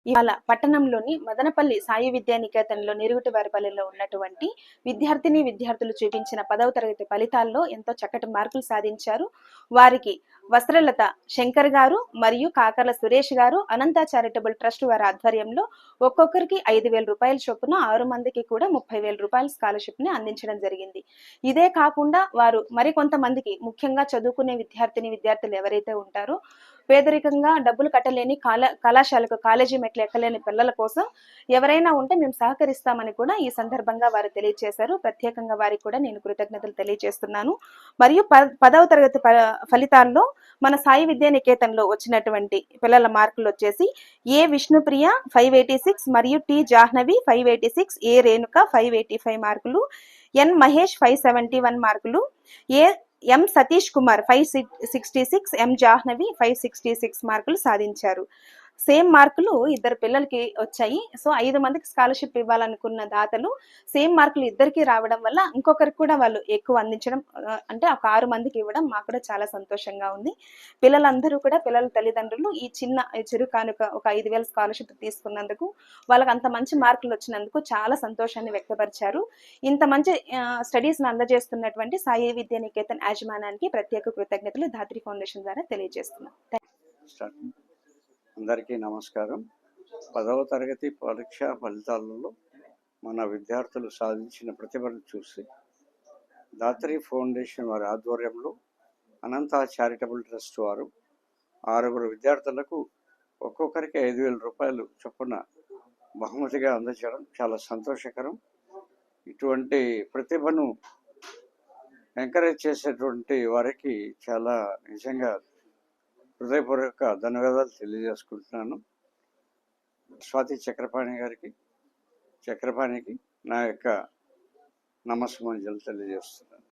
ఇవాళ పట్టణంలోని మదనపల్లి సాయి విద్యానికేతన్లో నిరుగుటివారిపల్లిలో ఉన్నటువంటి విద్యార్థులు చూపించిన 10వ తరగతి ఫలితాల్లో ఎంతో చక్కటి మార్కులు సాధించారు. వారికి వస్త్రలత శంకర్ గారు మరియు కాకర్ల సురేష్ గారు అనంత చారిటబుల్ ట్రస్ట్ వారి ఆధ్వర్యంలో ఒక్కొక్కరికి 5,000 రూపాయల చొప్పున 6 మందికి కూడా 30,000 రూపాయల స్కాలర్షిప్ ని అందించడం జరిగింది. ఇదే కాకుండా వారు మరికొంతమందికి ముఖ్యంగా చదువుకునే విద్యార్థులు ఎవరైతే ఉంటారో పేదరికంగా డబ్బులు కట్టలేని కళాశాలకు కాలేజీ మెట్లు ఎక్కలేని పిల్లల కోసం ఎవరైనా ఉంటే మేము సహకరిస్తామని కూడా ఈ సందర్భంగా వారు తెలియజేశారు. ప్రత్యేకంగా వారికి కూడా నేను కృతజ్ఞతలు తెలియజేస్తున్నాను. మరియు 10వ తరగతి ఫలితాల్లో మన సాయి విద్యానికేతన్లో వచ్చినటువంటి పిల్లల మార్కులు వచ్చేసి ఏ విష్ణుప్రియ 586 మరియు టి జాహ్నవి 586, ఏ రేణుక 585 మార్కులు, ఎన్ మహేష్ 571 మార్కులు, ఎం సతీష్ కుమార్ 566, ఎం జాహ్నవి 566 మార్కులు సాధించారు. సేమ్ మార్కులు ఇద్దరు పిల్లలకి వచ్చాయి. సో 5 మందికి స్కాలర్షిప్ ఇవ్వాలనుకున్న దాతలు సేమ్ మార్కులు ఇద్దరికి రావడం వల్ల ఇంకొకరికి కూడా వాళ్ళు ఎక్కువ అందించడం, అంటే ఒక 6 మందికి ఇవ్వడం మాకు కూడా చాలా సంతోషంగా ఉంది. పిల్లలందరూ కూడా పిల్లల తల్లిదండ్రులు ఈ చిరు కానుక ఒక 5,000 స్కాలర్షిప్ తీసుకున్నందుకు, వాళ్ళకి అంత మంచి మార్కులు వచ్చినందుకు చాలా సంతోషాన్ని వ్యక్తపరిచారు. ఇంత మంచి స్టడీస్ని అందజేస్తున్నటువంటి సాయి విద్యానికేతన్ యాజమాన్యానికి ప్రత్యేక కృతజ్ఞతలు ధాత్రి ఫౌండేషన్ ద్వారా తెలియజేస్తున్నాం. అందరికీ నమస్కారం. 10వ తరగతి పరీక్షా ఫలితాలలో మన విద్యార్థులు సాధించిన ప్రతిభను చూసి ధాత్రి ఫౌండేషన్ వారి ఆధ్వర్యంలో అనంత చారిటబుల్ ట్రస్ట్ వారు 6 విద్యార్థులకు ఒక్కొక్కరికి 5,000 రూపాయలు చొప్పున బహుమతిగా అందజేయడం చాలా సంతోషకరం. ఇటువంటి ప్రతిభను ఎంకరేజ్ చేసేటువంటి వారికి చాలా నిజంగా హృదయపూర్వక ధన్యవాదాలు తెలియజేసుకుంటున్నాను. స్వాతి చక్రపాణికి నా యొక్క నమస్సుమంజలు తెలియజేస్తున్నాను.